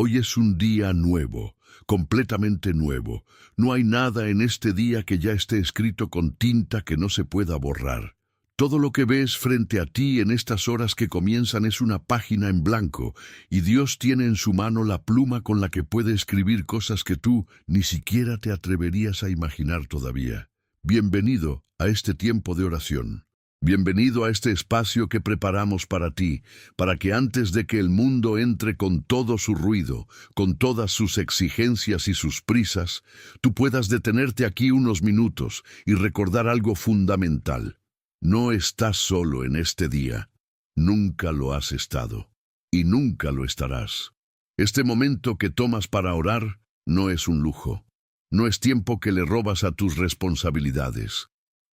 Hoy es un día nuevo, completamente nuevo. No hay nada en este día que ya esté escrito con tinta que no se pueda borrar. Todo lo que ves frente a ti en estas horas que comienzan es una página en blanco, y Dios tiene en su mano la pluma con la que puede escribir cosas que tú ni siquiera te atreverías a imaginar todavía. Bienvenido a este tiempo de oración. Bienvenido a este espacio que preparamos para ti, para que antes de que el mundo entre con todo su ruido, con todas sus exigencias y sus prisas, tú puedas detenerte aquí unos minutos y recordar algo fundamental. No estás solo en este día. Nunca lo has estado. Y nunca lo estarás. Este momento que tomas para orar no es un lujo. No es tiempo que le robas a tus responsabilidades.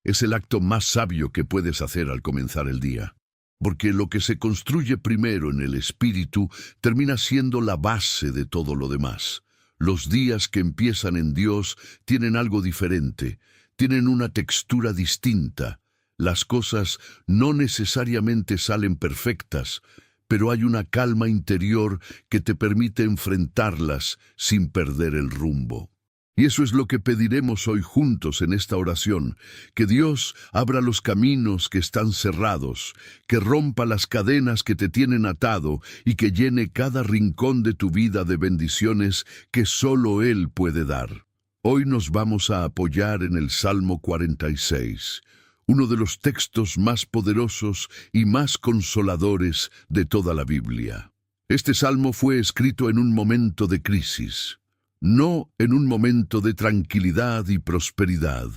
Es el acto más sabio que puedes hacer al comenzar el día. Porque lo que se construye primero en el espíritu termina siendo la base de todo lo demás. Los días que empiezan en Dios tienen algo diferente, tienen una textura distinta. Las cosas no necesariamente salen perfectas, pero hay una calma interior que te permite enfrentarlas sin perder el rumbo. Y eso es lo que pediremos hoy juntos en esta oración, que Dios abra los caminos que están cerrados, que rompa las cadenas que te tienen atado y que llene cada rincón de tu vida de bendiciones que solo Él puede dar. Hoy nos vamos a apoyar en el Salmo 46, uno de los textos más poderosos y más consoladores de toda la Biblia. Este salmo fue escrito en un momento de crisis. No en un momento de tranquilidad y prosperidad.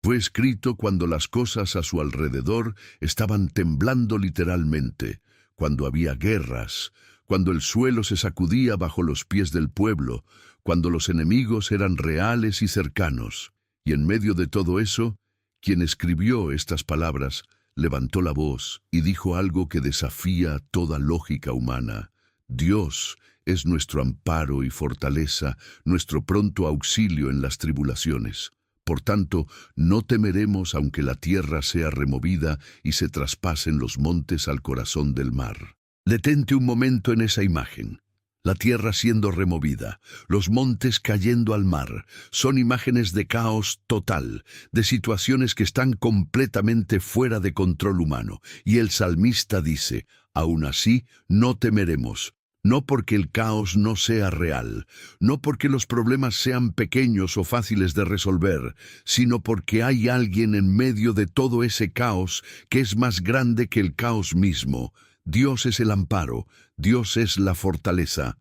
Fue escrito cuando las cosas a su alrededor estaban temblando literalmente, cuando había guerras, cuando el suelo se sacudía bajo los pies del pueblo, cuando los enemigos eran reales y cercanos. Y en medio de todo eso, quien escribió estas palabras levantó la voz y dijo algo que desafía toda lógica humana. Dios es nuestro amparo y fortaleza, nuestro pronto auxilio en las tribulaciones. Por tanto, no temeremos aunque la tierra sea removida y se traspasen los montes al corazón del mar. Detente un momento en esa imagen. La tierra siendo removida, los montes cayendo al mar, son imágenes de caos total, de situaciones que están completamente fuera de control humano. Y el salmista dice, aún así, no temeremos. No porque el caos no sea real, no porque los problemas sean pequeños o fáciles de resolver, sino porque hay alguien en medio de todo ese caos que es más grande que el caos mismo. Dios es el amparo, Dios es la fortaleza.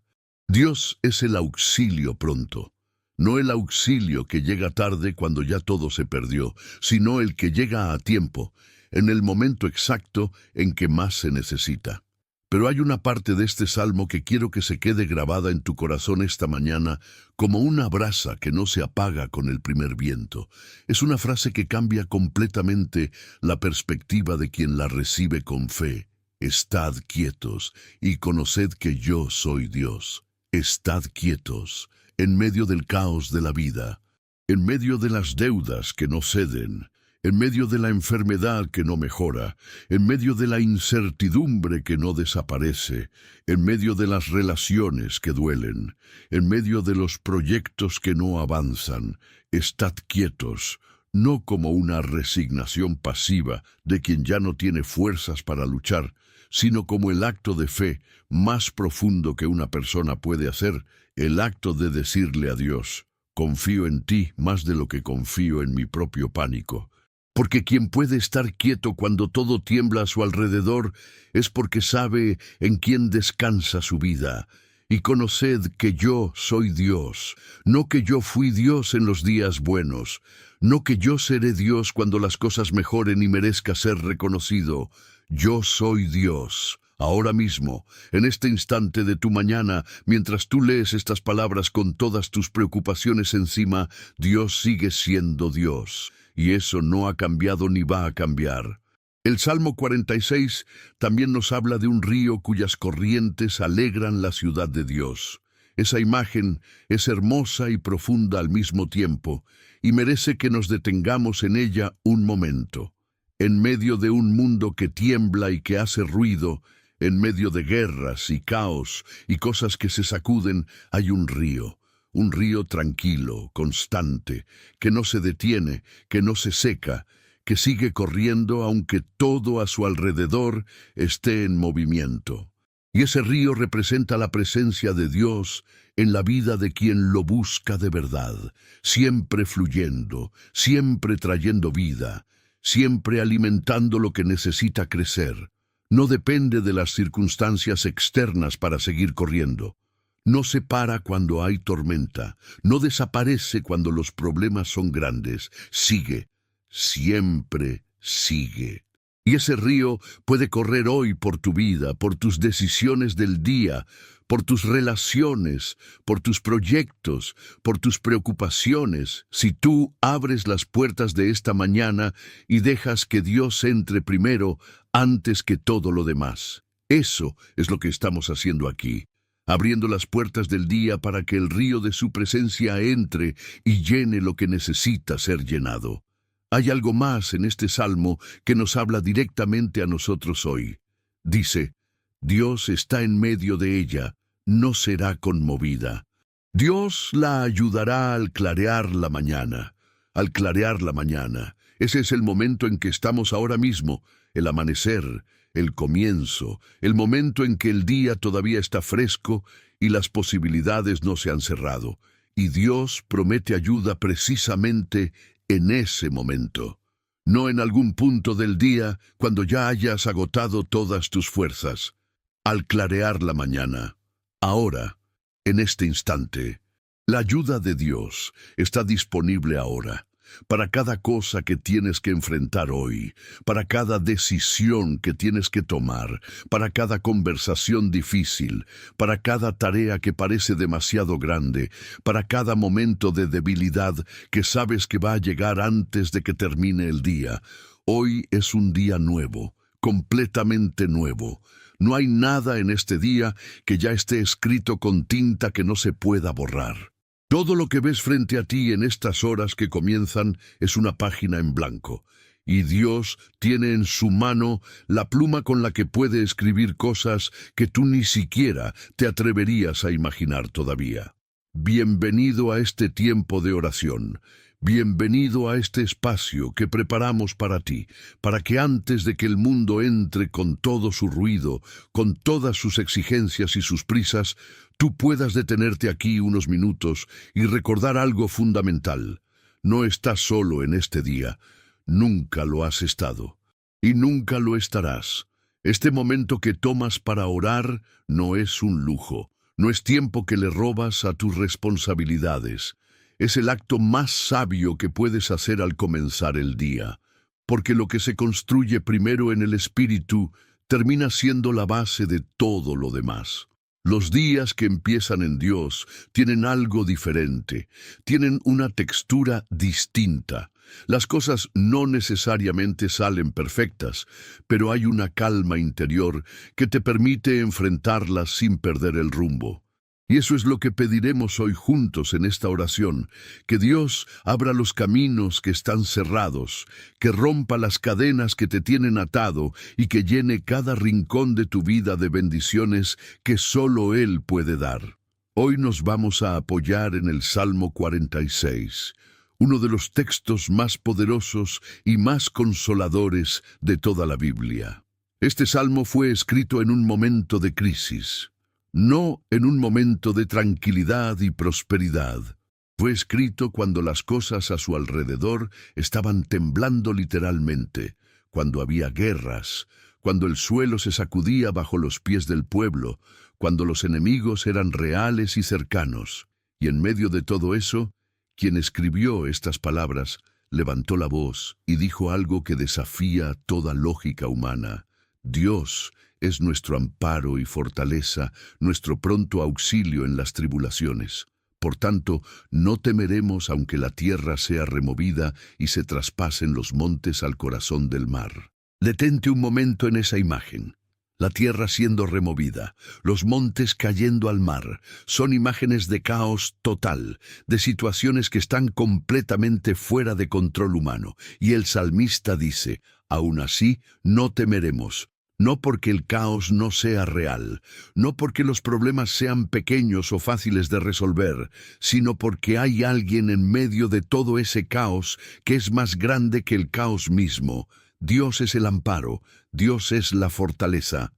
Dios es el auxilio pronto. No el auxilio que llega tarde cuando ya todo se perdió, sino el que llega a tiempo, en el momento exacto en que más se necesita. Pero hay una parte de este salmo que quiero que se quede grabada en tu corazón esta mañana como una brasa que no se apaga con el primer viento. Es una frase que cambia completamente la perspectiva de quien la recibe con fe. Estad quietos y conoced que yo soy Dios. Estad quietos en medio del caos de la vida, en medio de las deudas que no ceden, en medio de la enfermedad que no mejora, en medio de la incertidumbre que no desaparece, en medio de las relaciones que duelen, en medio de los proyectos que no avanzan, estad quietos, no como una resignación pasiva de quien ya no tiene fuerzas para luchar, sino como el acto de fe más profundo que una persona puede hacer, el acto de decirle a Dios, confío en ti más de lo que confío en mi propio pánico. Porque quien puede estar quieto cuando todo tiembla a su alrededor es porque sabe en quién descansa su vida. Y conoced que yo soy Dios, no que yo fui Dios en los días buenos, no que yo seré Dios cuando las cosas mejoren y merezca ser reconocido. Yo soy Dios. Ahora mismo, en este instante de tu mañana, mientras tú lees estas palabras con todas tus preocupaciones encima, Dios sigue siendo Dios. Y eso no ha cambiado ni va a cambiar. El Salmo 46 también nos habla de un río cuyas corrientes alegran la ciudad de Dios. Esa imagen es hermosa y profunda al mismo tiempo, y merece que nos detengamos en ella un momento. En medio de un mundo que tiembla y que hace ruido, En medio de guerras y caos y cosas que se sacuden, hay un río tranquilo, constante, que no se detiene, que no se seca, que sigue corriendo aunque todo a su alrededor esté en movimiento. Y ese río representa la presencia de Dios en la vida de quien lo busca de verdad, siempre fluyendo, siempre trayendo vida, siempre alimentando lo que necesita crecer. No depende de las circunstancias externas para seguir corriendo. No se para cuando hay tormenta, no desaparece cuando los problemas son grandes. Sigue, siempre sigue. Y ese río puede correr hoy por tu vida, por tus decisiones del día, por tus relaciones, por tus proyectos, por tus preocupaciones, si tú abres las puertas de esta mañana y dejas que Dios entre primero antes que todo lo demás. Eso es lo que estamos haciendo aquí, abriendo las puertas del día para que el río de su presencia entre y llene lo que necesita ser llenado. Hay algo más en este salmo que nos habla directamente a nosotros hoy. Dice, Dios está en medio de ella, no será conmovida. Dios la ayudará al clarear la mañana. Al clarear la mañana. Ese es el momento en que estamos ahora mismo, el amanecer, el comienzo, el momento en que el día todavía está fresco y las posibilidades no se han cerrado. Y Dios promete ayuda precisamente en ese momento, no en algún punto del día cuando ya hayas agotado todas tus fuerzas. Al clarear la mañana, ahora, en este instante, la ayuda de Dios está disponible ahora, para cada cosa que tienes que enfrentar hoy, para cada decisión que tienes que tomar, para cada conversación difícil, para cada tarea que parece demasiado grande, para cada momento de debilidad que sabes que va a llegar antes de que termine el día. Hoy es un día nuevo, completamente nuevo. No hay nada en este día que ya esté escrito con tinta que no se pueda borrar. Todo lo que ves frente a ti en estas horas que comienzan es una página en blanco, y Dios tiene en su mano la pluma con la que puede escribir cosas que tú ni siquiera te atreverías a imaginar todavía. Bienvenido a este tiempo de oración. Bienvenido a este espacio que preparamos para ti, para que antes de que el mundo entre con todo su ruido, con todas sus exigencias y sus prisas, tú puedas detenerte aquí unos minutos y recordar algo fundamental. No estás solo en este día, nunca lo has estado, y nunca lo estarás. Este momento que tomas para orar no es un lujo, no es tiempo que le robas a tus responsabilidades. Es el acto más sabio que puedes hacer al comenzar el día, porque lo que se construye primero en el espíritu termina siendo la base de todo lo demás. Los días que empiezan en Dios tienen algo diferente, tienen una textura distinta. Las cosas no necesariamente salen perfectas, pero hay una calma interior que te permite enfrentarlas sin perder el rumbo. Y eso es lo que pediremos hoy juntos en esta oración, que Dios abra los caminos que están cerrados, que rompa las cadenas que te tienen atado y que llene cada rincón de tu vida de bendiciones que solo Él puede dar. Hoy nos vamos a apoyar en el Salmo 46, uno de los textos más poderosos y más consoladores de toda la Biblia. Este salmo fue escrito en un momento de crisis. No en un momento de tranquilidad y prosperidad. Fue escrito cuando las cosas a su alrededor estaban temblando literalmente, cuando había guerras, cuando el suelo se sacudía bajo los pies del pueblo, cuando los enemigos eran reales y cercanos. Y en medio de todo eso, quien escribió estas palabras levantó la voz y dijo algo que desafía toda lógica humana. Dios es nuestro amparo y fortaleza, nuestro pronto auxilio en las tribulaciones. Por tanto, no temeremos aunque la tierra sea removida y se traspasen los montes al corazón del mar. Detente un momento en esa imagen. La tierra siendo removida, los montes cayendo al mar, son imágenes de caos total, de situaciones que están completamente fuera de control humano. Y el salmista dice, aún así, no temeremos. No porque el caos no sea real, no porque los problemas sean pequeños o fáciles de resolver, sino porque hay alguien en medio de todo ese caos que es más grande que el caos mismo. Dios es el amparo, Dios es la fortaleza.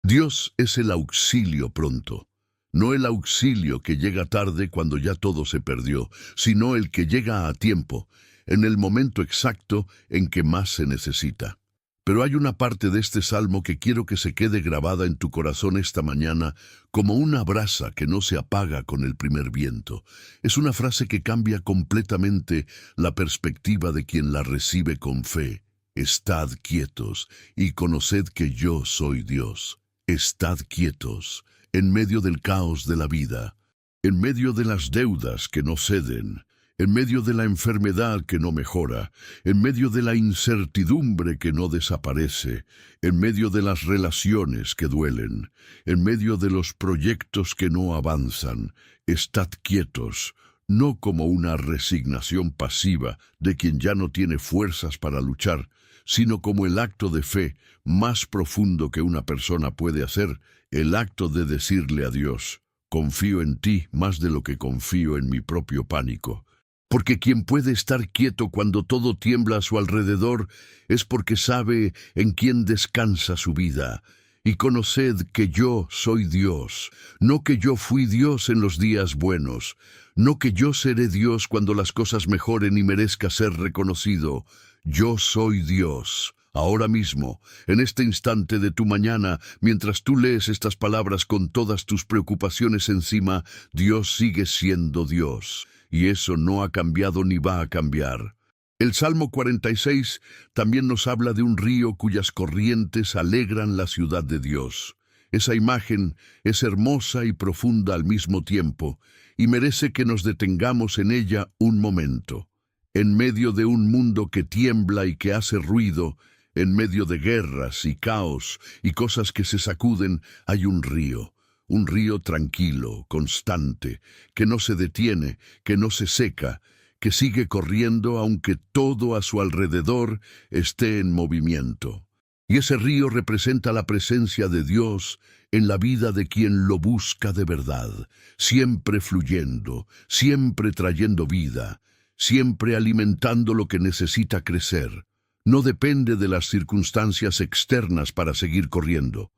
Dios es el auxilio pronto. No el auxilio que llega tarde cuando ya todo se perdió, sino el que llega a tiempo, en el momento exacto en que más se necesita. Pero hay una parte de este salmo que quiero que se quede grabada en tu corazón esta mañana como una brasa que no se apaga con el primer viento. Es una frase que cambia completamente la perspectiva de quien la recibe con fe. Estad quietos y conoced que yo soy Dios. Estad quietos en medio del caos de la vida, en medio de las deudas que no ceden, en medio de la enfermedad que no mejora, en medio de la incertidumbre que no desaparece, en medio de las relaciones que duelen, en medio de los proyectos que no avanzan. Estad quietos, no como una resignación pasiva de quien ya no tiene fuerzas para luchar, sino como el acto de fe más profundo que una persona puede hacer, el acto de decirle a Dios: confío en ti más de lo que confío en mi propio pánico. Porque quien puede estar quieto cuando todo tiembla a su alrededor es porque sabe en quién descansa su vida. Y conoced que yo soy Dios, no que yo fui Dios en los días buenos, no que yo seré Dios cuando las cosas mejoren y merezca ser reconocido. Yo soy Dios. Ahora mismo, en este instante de tu mañana, mientras tú lees estas palabras con todas tus preocupaciones encima, Dios sigue siendo Dios. Y eso no ha cambiado ni va a cambiar. El Salmo 46 también nos habla de un río cuyas corrientes alegran la ciudad de Dios. Esa imagen es hermosa y profunda al mismo tiempo, y merece que nos detengamos en ella un momento. En medio de un mundo que tiembla y que hace ruido, en medio de guerras y caos y cosas que se sacuden, hay un río tranquilo, constante, que no se detiene, que no se seca, que sigue corriendo aunque todo a su alrededor esté en movimiento. Y ese río representa la presencia de Dios en la vida de quien lo busca de verdad, siempre fluyendo, siempre trayendo vida, siempre alimentando lo que necesita crecer. No depende de las circunstancias externas para seguir corriendo.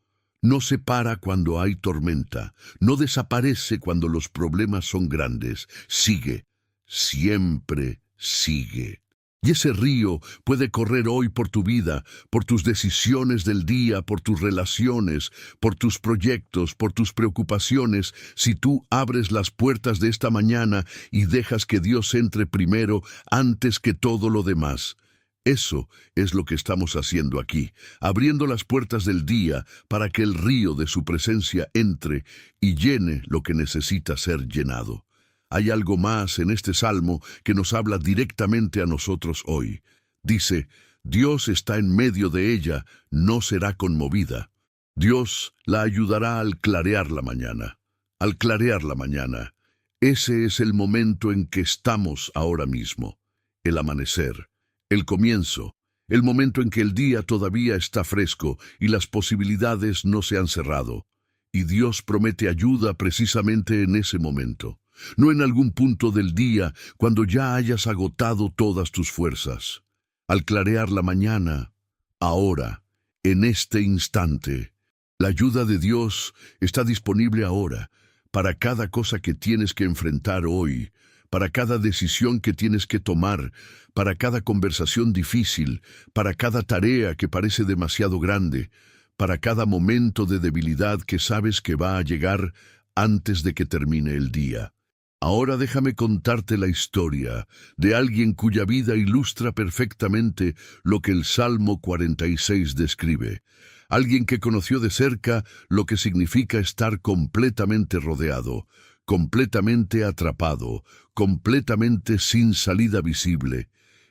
No se para cuando hay tormenta, no desaparece cuando los problemas son grandes. Sigue, siempre sigue. Y ese río puede correr hoy por tu vida, por tus decisiones del día, por tus relaciones, por tus proyectos, por tus preocupaciones, si tú abres las puertas de esta mañana y dejas que Dios entre primero antes que todo lo demás. Eso es lo que estamos haciendo aquí, abriendo las puertas del día para que el río de su presencia entre y llene lo que necesita ser llenado. Hay algo más en este salmo que nos habla directamente a nosotros hoy. Dice: Dios está en medio de ella, no será conmovida. Dios la ayudará al clarear la mañana. Al clarear la mañana. Ese es el momento en que estamos ahora mismo, el amanecer. El comienzo, el momento en que el día todavía está fresco y las posibilidades no se han cerrado. Y Dios promete ayuda precisamente en ese momento, no en algún punto del día cuando ya hayas agotado todas tus fuerzas. Al clarear la mañana, ahora, en este instante, la ayuda de Dios está disponible ahora para cada cosa que tienes que enfrentar hoy, para cada decisión que tienes que tomar, para cada conversación difícil, para cada tarea que parece demasiado grande, para cada momento de debilidad que sabes que va a llegar antes de que termine el día. Ahora déjame contarte la historia de alguien cuya vida ilustra perfectamente lo que el Salmo 46 describe. Alguien que conoció de cerca lo que significa estar completamente rodeado, completamente atrapado, completamente sin salida visible,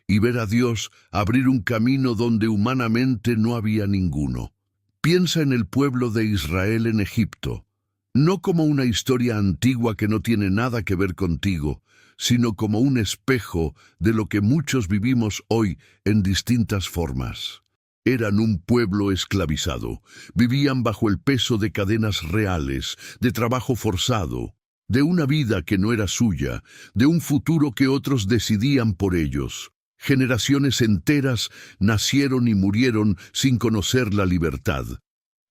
y ver a Dios abrir un camino donde humanamente no había ninguno. Piensa en el pueblo de Israel en Egipto, no como una historia antigua que no tiene nada que ver contigo, sino como un espejo de lo que muchos vivimos hoy en distintas formas. Eran un pueblo esclavizado. Vivían bajo el peso de cadenas reales, de trabajo forzado, de una vida que no era suya, de un futuro que otros decidían por ellos. Generaciones enteras nacieron y murieron sin conocer la libertad.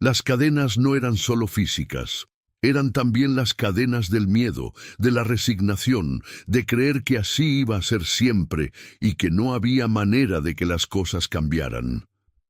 Las cadenas no eran solo físicas, eran también las cadenas del miedo, de la resignación, de creer que así iba a ser siempre y que no había manera de que las cosas cambiaran.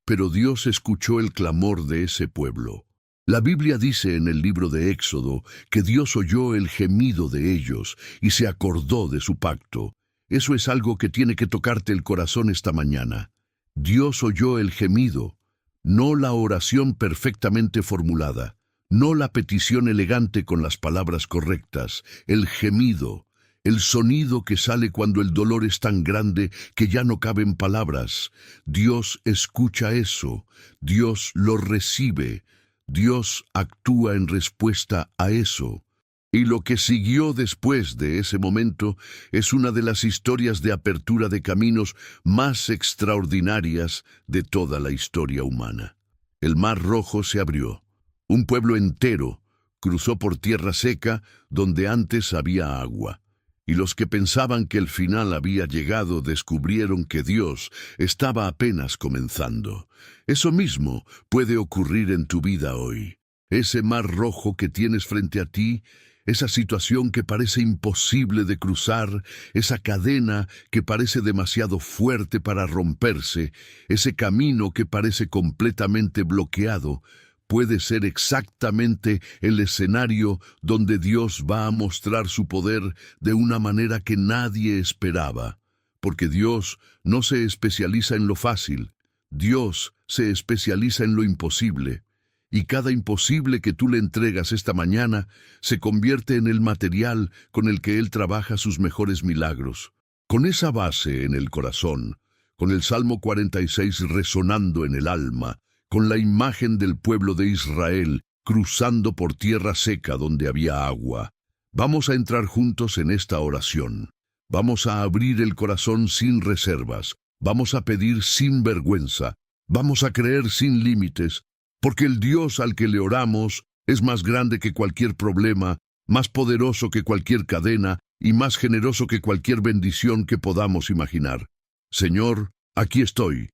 Pero Dios escuchó el clamor de ese pueblo. La Biblia dice en el libro de Éxodo que Dios oyó el gemido de ellos y se acordó de su pacto. Eso es algo que tiene que tocarte el corazón esta mañana. Dios oyó el gemido, no la oración perfectamente formulada, no la petición elegante con las palabras correctas, el gemido, el sonido que sale cuando el dolor es tan grande que ya no caben palabras. Dios escucha eso, Dios lo recibe, Dios actúa en respuesta a eso. Y lo que siguió después de ese momento es una de las historias de apertura de caminos más extraordinarias de toda la historia humana. El Mar Rojo se abrió. Un pueblo entero cruzó por tierra seca donde antes había agua. Y los que pensaban que el final había llegado descubrieron que Dios estaba apenas comenzando. Eso mismo puede ocurrir en tu vida hoy. Ese mar rojo que tienes frente a ti, esa situación que parece imposible de cruzar, esa cadena que parece demasiado fuerte para romperse, ese camino que parece completamente bloqueado, puede ser exactamente el escenario donde Dios va a mostrar su poder de una manera que nadie esperaba. Porque Dios no se especializa en lo fácil, Dios se especializa en lo imposible. Y cada imposible que tú le entregas esta mañana se convierte en el material con el que Él trabaja sus mejores milagros. Con esa base en el corazón, con el Salmo 46 resonando en el alma, con la imagen del pueblo de Israel cruzando por tierra seca donde había agua, vamos a entrar juntos en esta oración. Vamos a abrir el corazón sin reservas, vamos a pedir sin vergüenza, vamos a creer sin límites, porque el Dios al que le oramos es más grande que cualquier problema, más poderoso que cualquier cadena y más generoso que cualquier bendición que podamos imaginar. Señor, aquí estoy,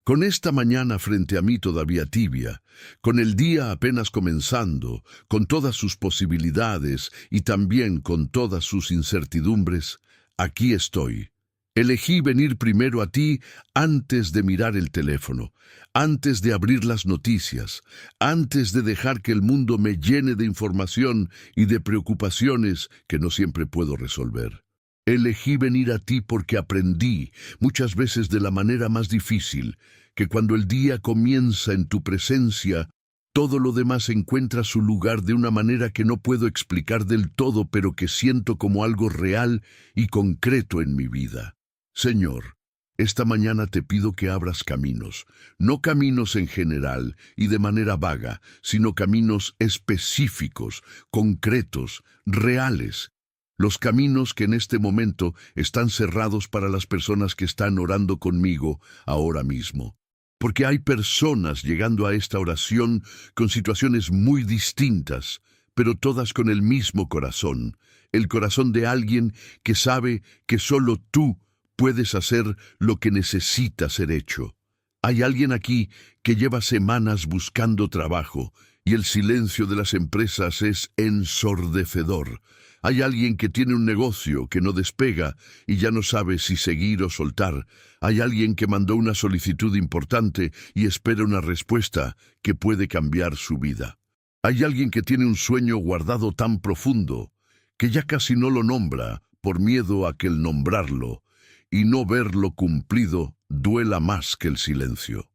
con esta mañana frente a mí todavía tibia, con el día apenas comenzando, con todas sus posibilidades y también con todas sus incertidumbres, aquí estoy. Elegí venir primero a ti antes de mirar el teléfono, antes de abrir las noticias, antes de dejar que el mundo me llene de información y de preocupaciones que no siempre puedo resolver. Elegí venir a ti porque aprendí, muchas veces de la manera más difícil, que cuando el día comienza en tu presencia, todo lo demás encuentra su lugar de una manera que no puedo explicar del todo, pero que siento como algo real y concreto en mi vida. Señor, esta mañana te pido que abras caminos, no caminos en general y de manera vaga, sino caminos específicos, concretos, reales. Los caminos que en este momento están cerrados para las personas que están orando conmigo ahora mismo. Porque hay personas llegando a esta oración con situaciones muy distintas, pero todas con el mismo corazón, el corazón de alguien que sabe que solo tú puedes hacer lo que necesita ser hecho. Hay alguien aquí que lleva semanas buscando trabajo y el silencio de las empresas es ensordecedor. Hay alguien que tiene un negocio que no despega y ya no sabe si seguir o soltar. Hay alguien que mandó una solicitud importante y espera una respuesta que puede cambiar su vida. Hay alguien que tiene un sueño guardado tan profundo que ya casi no lo nombra por miedo a que el nombrarlo y no verlo cumplido duela más que el silencio.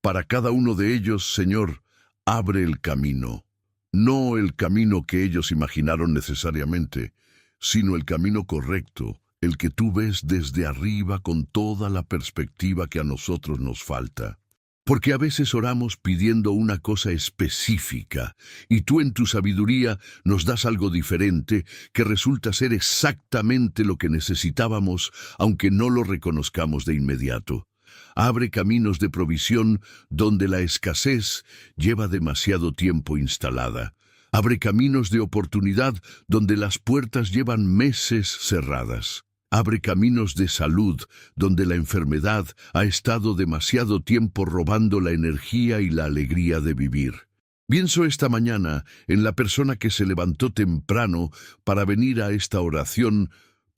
Para cada uno de ellos, Señor, abre el camino. No el camino que ellos imaginaron necesariamente, sino el camino correcto, el que tú ves desde arriba con toda la perspectiva que a nosotros nos falta. Porque a veces oramos pidiendo una cosa específica, y tú en tu sabiduría nos das algo diferente que resulta ser exactamente lo que necesitábamos, aunque no lo reconozcamos de inmediato. Abre caminos de provisión donde la escasez lleva demasiado tiempo instalada. Abre caminos de oportunidad donde las puertas llevan meses cerradas. Abre caminos de salud donde la enfermedad ha estado demasiado tiempo robando la energía y la alegría de vivir. Pienso esta mañana en la persona que se levantó temprano para venir a esta oración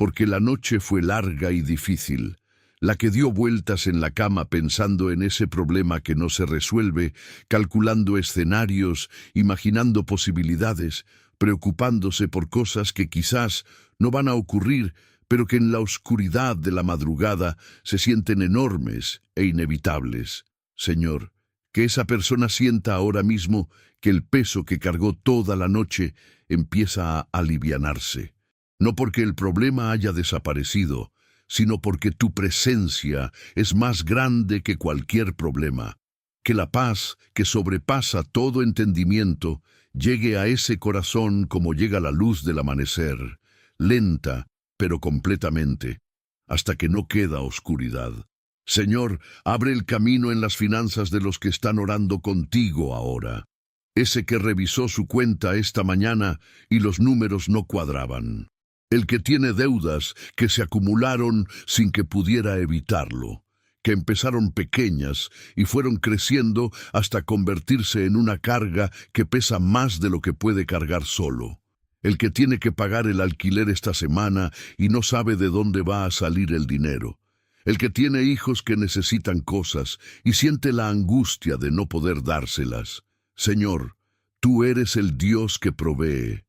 porque la noche fue larga y difícil, la que dio vueltas en la cama pensando en ese problema que no se resuelve, calculando escenarios, imaginando posibilidades, preocupándose por cosas que quizás no van a ocurrir, pero que en la oscuridad de la madrugada se sienten enormes e inevitables. Señor, que esa persona sienta ahora mismo que el peso que cargó toda la noche empieza a alivianarse. No porque el problema haya desaparecido, sino porque tu presencia es más grande que cualquier problema. Que la paz, que sobrepasa todo entendimiento, llegue a ese corazón como llega la luz del amanecer, lenta, pero completamente, hasta que no queda oscuridad. Señor, abre el camino en las finanzas de los que están orando contigo ahora. Ese que revisó su cuenta esta mañana y los números no cuadraban. El que tiene deudas que se acumularon sin que pudiera evitarlo, que empezaron pequeñas y fueron creciendo hasta convertirse en una carga que pesa más de lo que puede cargar solo. El que tiene que pagar el alquiler esta semana y no sabe de dónde va a salir el dinero. El que tiene hijos que necesitan cosas y siente la angustia de no poder dárselas. Señor, tú eres el Dios que provee,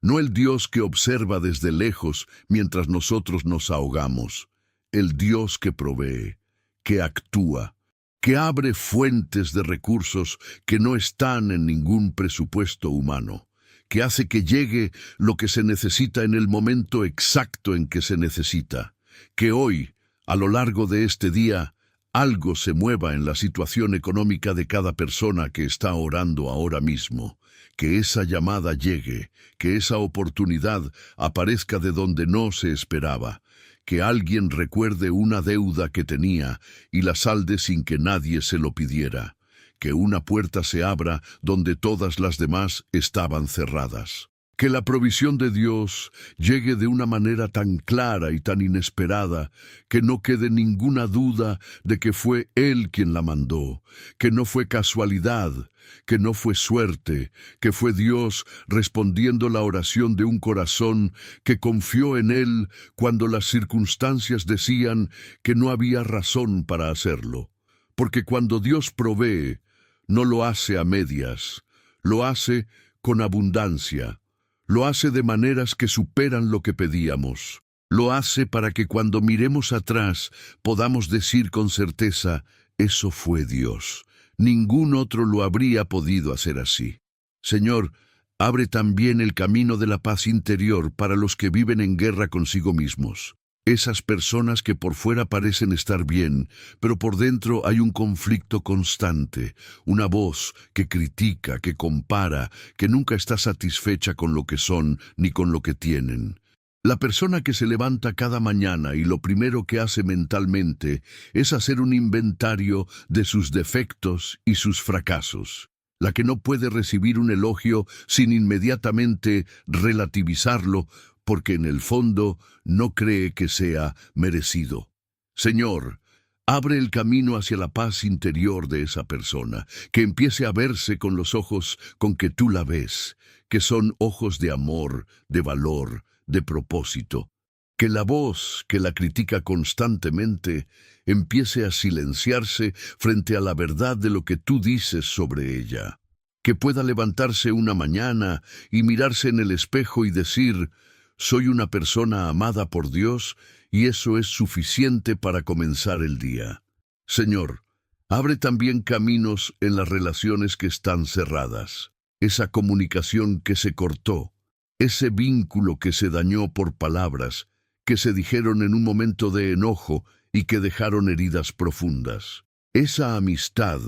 no el Dios que observa desde lejos mientras nosotros nos ahogamos. El Dios que provee, que actúa, que abre fuentes de recursos que no están en ningún presupuesto humano, que hace que llegue lo que se necesita en el momento exacto en que se necesita, que hoy, a lo largo de este día, algo se mueva en la situación económica de cada persona que está orando ahora mismo, que esa llamada llegue, que esa oportunidad aparezca de donde no se esperaba, que alguien recuerde una deuda que tenía y la salde sin que nadie se lo pidiera, que una puerta se abra donde todas las demás estaban cerradas. Que la provisión de Dios llegue de una manera tan clara y tan inesperada que no quede ninguna duda de que fue Él quien la mandó, que no fue casualidad, que no fue suerte, que fue Dios respondiendo la oración de un corazón que confió en Él cuando las circunstancias decían que no había razón para hacerlo. Porque cuando Dios provee, no lo hace a medias, lo hace con abundancia. Lo hace de maneras que superan lo que pedíamos. Lo hace para que cuando miremos atrás podamos decir con certeza, eso fue Dios. Ningún otro lo habría podido hacer así. Señor, abre también el camino de la paz interior para los que viven en guerra consigo mismos. Esas personas que por fuera parecen estar bien, pero por dentro hay un conflicto constante, una voz que critica, que compara, que nunca está satisfecha con lo que son ni con lo que tienen. La persona que se levanta cada mañana y lo primero que hace mentalmente es hacer un inventario de sus defectos y sus fracasos. La que no puede recibir un elogio sin inmediatamente relativizarlo, porque en el fondo no cree que sea merecido. Señor, abre el camino hacia la paz interior de esa persona, que empiece a verse con los ojos con que tú la ves, que son ojos de amor, de valor, de propósito. Que la voz que la critica constantemente empiece a silenciarse frente a la verdad de lo que tú dices sobre ella. Que pueda levantarse una mañana y mirarse en el espejo y decir, soy una persona amada por Dios y eso es suficiente para comenzar el día. Señor, abre también caminos en las relaciones que están cerradas, esa comunicación que se cortó, ese vínculo que se dañó por palabras que se dijeron en un momento de enojo y que dejaron heridas profundas. Esa amistad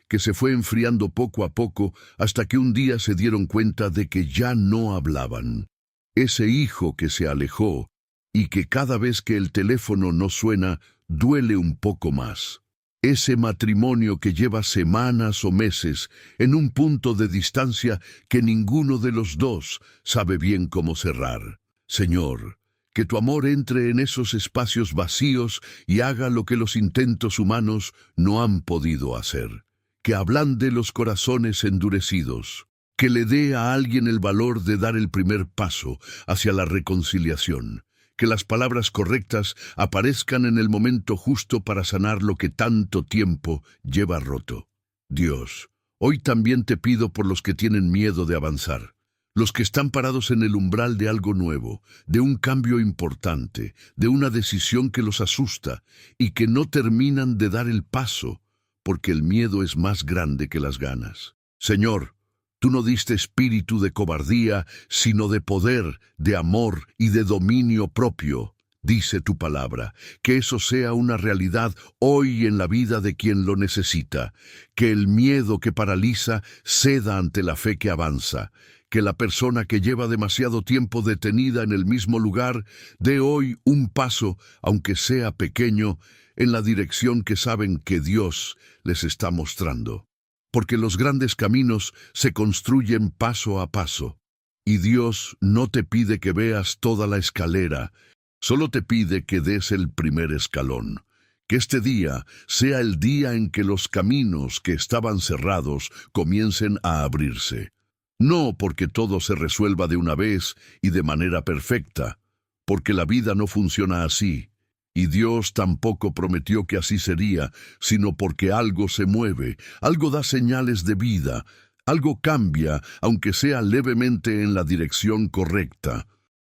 que se fue enfriando poco a poco hasta que un día se dieron cuenta de que ya no hablaban. Ese hijo que se alejó y que cada vez que el teléfono no suena, duele un poco más. Ese matrimonio que lleva semanas o meses en un punto de distancia que ninguno de los dos sabe bien cómo cerrar. Señor, que tu amor entre en esos espacios vacíos y haga lo que los intentos humanos no han podido hacer. Que ablande los corazones endurecidos. Que le dé a alguien el valor de dar el primer paso hacia la reconciliación. Que las palabras correctas aparezcan en el momento justo para sanar lo que tanto tiempo lleva roto. Dios, hoy también te pido por los que tienen miedo de avanzar, los que están parados en el umbral de algo nuevo, de un cambio importante, de una decisión que los asusta y que no terminan de dar el paso, porque el miedo es más grande que las ganas. Señor, tú no diste espíritu de cobardía, sino de poder, de amor y de dominio propio. Dice tu palabra, que eso sea una realidad hoy en la vida de quien lo necesita, que el miedo que paraliza ceda ante la fe que avanza, que la persona que lleva demasiado tiempo detenida en el mismo lugar dé hoy un paso, aunque sea pequeño, en la dirección que saben que Dios les está mostrando. Porque los grandes caminos se construyen paso a paso, y Dios no te pide que veas toda la escalera, solo te pide que des el primer escalón. Que este día sea el día en que los caminos que estaban cerrados comiencen a abrirse. No porque todo se resuelva de una vez y de manera perfecta, porque la vida no funciona así. Y Dios tampoco prometió que así sería, sino porque algo se mueve, algo da señales de vida, algo cambia, aunque sea levemente en la dirección correcta.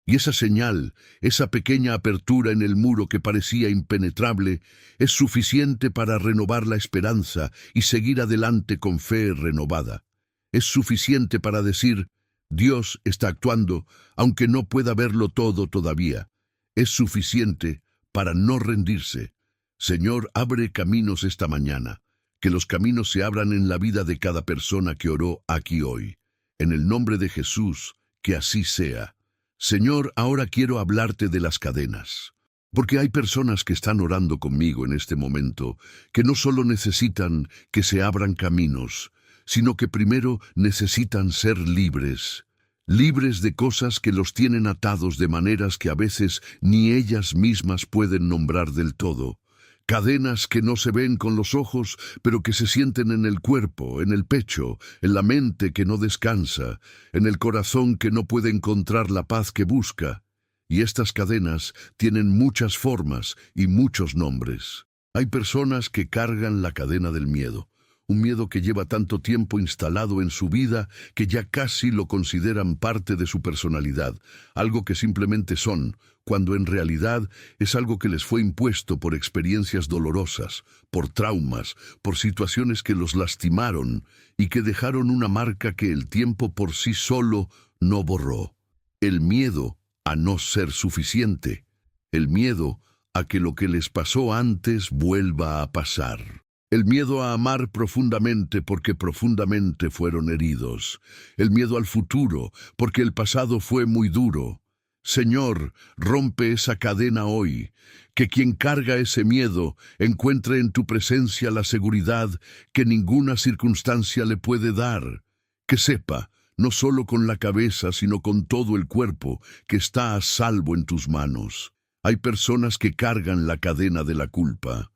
Y esa señal, esa pequeña apertura en el muro que parecía impenetrable, es suficiente para renovar la esperanza y seguir adelante con fe renovada. Es suficiente para decir, Dios está actuando, aunque no pueda verlo todo todavía. Es suficiente para no rendirse. Señor, abre caminos esta mañana, que los caminos se abran en la vida de cada persona que oró aquí hoy. En el nombre de Jesús, que así sea. Señor, ahora quiero hablarte de las cadenas, porque hay personas que están orando conmigo en este momento, que no solo necesitan que se abran caminos, sino que primero necesitan ser libres. Libres de cosas que los tienen atados de maneras que a veces ni ellas mismas pueden nombrar del todo. Cadenas que no se ven con los ojos, pero que se sienten en el cuerpo, en el pecho, en la mente que no descansa, en el corazón que no puede encontrar la paz que busca. Y estas cadenas tienen muchas formas y muchos nombres. Hay personas que cargan la cadena del miedo. Un miedo que lleva tanto tiempo instalado en su vida que ya casi lo consideran parte de su personalidad, algo que simplemente son, cuando en realidad es algo que les fue impuesto por experiencias dolorosas, por traumas, por situaciones que los lastimaron y que dejaron una marca que el tiempo por sí solo no borró. El miedo a no ser suficiente, el miedo a que lo que les pasó antes vuelva a pasar. El miedo a amar profundamente porque profundamente fueron heridos. El miedo al futuro porque el pasado fue muy duro. Señor, rompe esa cadena hoy. Que quien carga ese miedo encuentre en tu presencia la seguridad que ninguna circunstancia le puede dar. Que sepa, no solo con la cabeza, sino con todo el cuerpo, que está a salvo en tus manos. Hay personas que cargan la cadena de la culpa.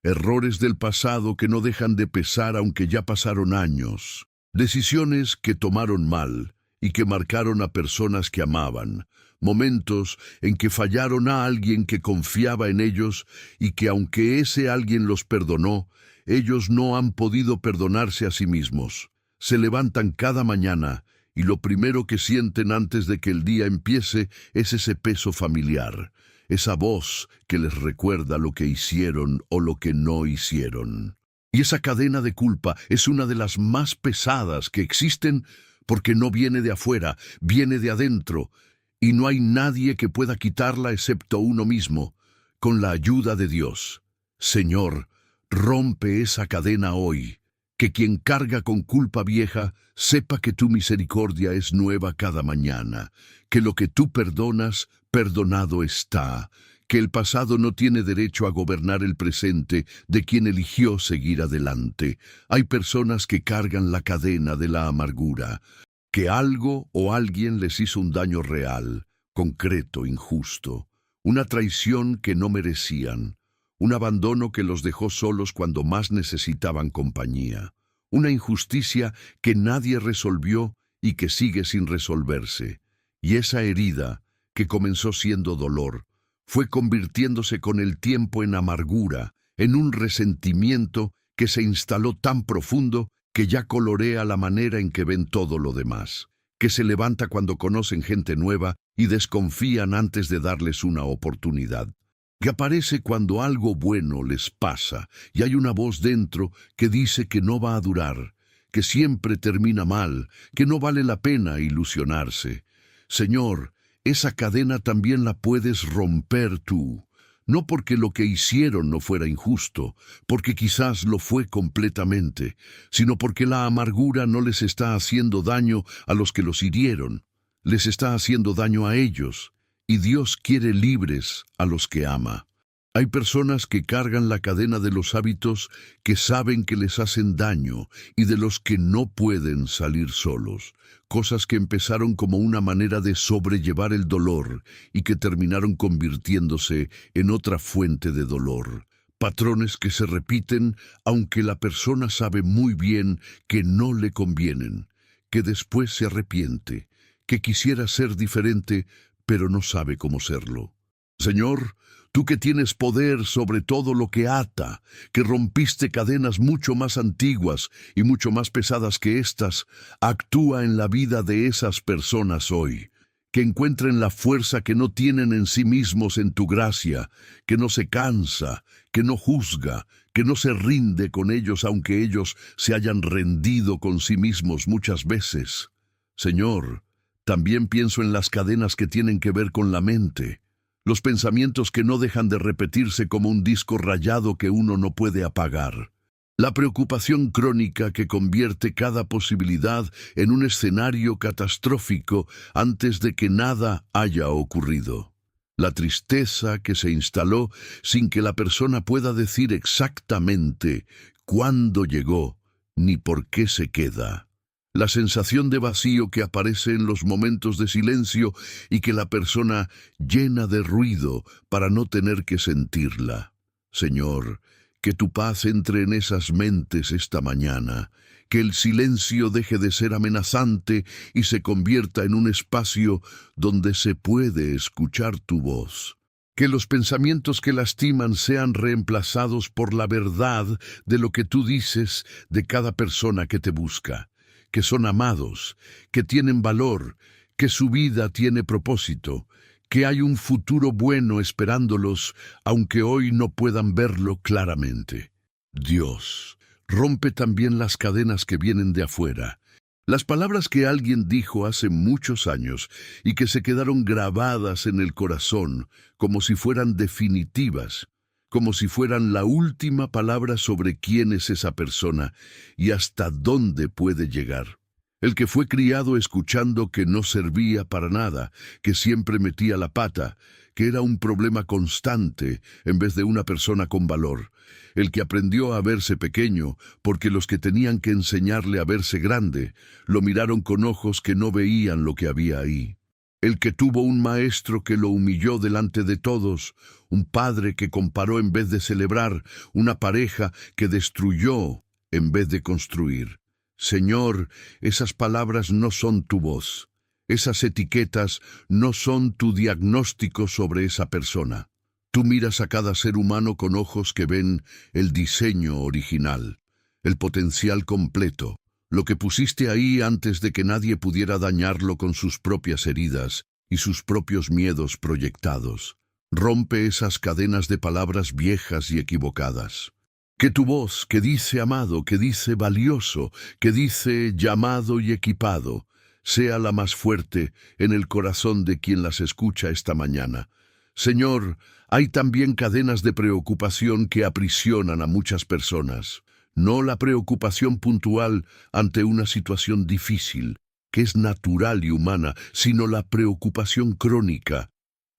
Errores del pasado que no dejan de pesar aunque ya pasaron años. Decisiones que tomaron mal y que marcaron a personas que amaban. Momentos en que fallaron a alguien que confiaba en ellos y que aunque ese alguien los perdonó, ellos no han podido perdonarse a sí mismos. Se levantan cada mañana y lo primero que sienten antes de que el día empiece es ese peso familiar. Esa voz que les recuerda lo que hicieron o lo que no hicieron. Y esa cadena de culpa es una de las más pesadas que existen porque no viene de afuera, viene de adentro, y no hay nadie que pueda quitarla excepto uno mismo, con la ayuda de Dios. Señor, rompe esa cadena hoy, que quien carga con culpa vieja sepa que tu misericordia es nueva cada mañana, que lo que tú perdonas, perdonado está, que el pasado no tiene derecho a gobernar el presente de quien eligió seguir adelante. Hay personas que cargan la cadena de la amargura, que algo o alguien les hizo un daño real, concreto, injusto, una traición que no merecían, un abandono que los dejó solos cuando más necesitaban compañía, una injusticia que nadie resolvió y que sigue sin resolverse. Y esa herida, que comenzó siendo dolor, fue convirtiéndose con el tiempo en amargura, en un resentimiento que se instaló tan profundo que ya colorea la manera en que ven todo lo demás, que se levanta cuando conocen gente nueva y desconfían antes de darles una oportunidad, que aparece cuando algo bueno les pasa y hay una voz dentro que dice que no va a durar, que siempre termina mal, que no vale la pena ilusionarse. Señor, esa cadena también la puedes romper tú, no porque lo que hicieron no fuera injusto, porque quizás lo fue completamente, sino porque la amargura no les está haciendo daño a los que los hirieron, les está haciendo daño a ellos, y Dios quiere libres a los que ama. Hay personas que cargan la cadena de los hábitos que saben que les hacen daño y de los que no pueden salir solos. Cosas que empezaron como una manera de sobrellevar el dolor y que terminaron convirtiéndose en otra fuente de dolor. Patrones que se repiten aunque la persona sabe muy bien que no le convienen, que después se arrepiente, que quisiera ser diferente, pero no sabe cómo serlo. Señor, tú que tienes poder sobre todo lo que ata, que rompiste cadenas mucho más antiguas y mucho más pesadas que estas, actúa en la vida de esas personas hoy, que encuentren la fuerza que no tienen en sí mismos en tu gracia, que no se cansa, que no juzga, que no se rinde con ellos aunque ellos se hayan rendido con sí mismos muchas veces. Señor, también pienso en las cadenas que tienen que ver con la mente, los pensamientos que no dejan de repetirse como un disco rayado que uno no puede apagar. La preocupación crónica que convierte cada posibilidad en un escenario catastrófico antes de que nada haya ocurrido. La tristeza que se instaló sin que la persona pueda decir exactamente cuándo llegó ni por qué se queda. La sensación de vacío que aparece en los momentos de silencio y que la persona llena de ruido para no tener que sentirla. Señor, que tu paz entre en esas mentes esta mañana, que el silencio deje de ser amenazante y se convierta en un espacio donde se puede escuchar tu voz. Que los pensamientos que lastiman sean reemplazados por la verdad de lo que tú dices de cada persona que te busca, que son amados, que tienen valor, que su vida tiene propósito, que hay un futuro bueno esperándolos, aunque hoy no puedan verlo claramente. Dios, rompe también las cadenas que vienen de afuera, las palabras que alguien dijo hace muchos años y que se quedaron grabadas en el corazón como si fueran definitivas, como si fueran la última palabra sobre quién es esa persona y hasta dónde puede llegar. El que fue criado escuchando que no servía para nada, que siempre metía la pata, que era un problema constante en vez de una persona con valor. El que aprendió a verse pequeño porque los que tenían que enseñarle a verse grande lo miraron con ojos que no veían lo que había ahí. El que tuvo un maestro que lo humilló delante de todos, un padre que comparó en vez de celebrar, una pareja que destruyó en vez de construir. Señor, esas palabras no son tu voz, esas etiquetas no son tu diagnóstico sobre esa persona. Tú miras a cada ser humano con ojos que ven el diseño original, el potencial completo, lo que pusiste ahí antes de que nadie pudiera dañarlo con sus propias heridas y sus propios miedos proyectados. Rompe esas cadenas de palabras viejas y equivocadas. Que tu voz, que dice amado, que dice valioso, que dice llamado y equipado, sea la más fuerte en el corazón de quien las escucha esta mañana. Señor, hay también cadenas de preocupación que aprisionan a muchas personas. No la preocupación puntual ante una situación difícil, que es natural y humana, sino la preocupación crónica,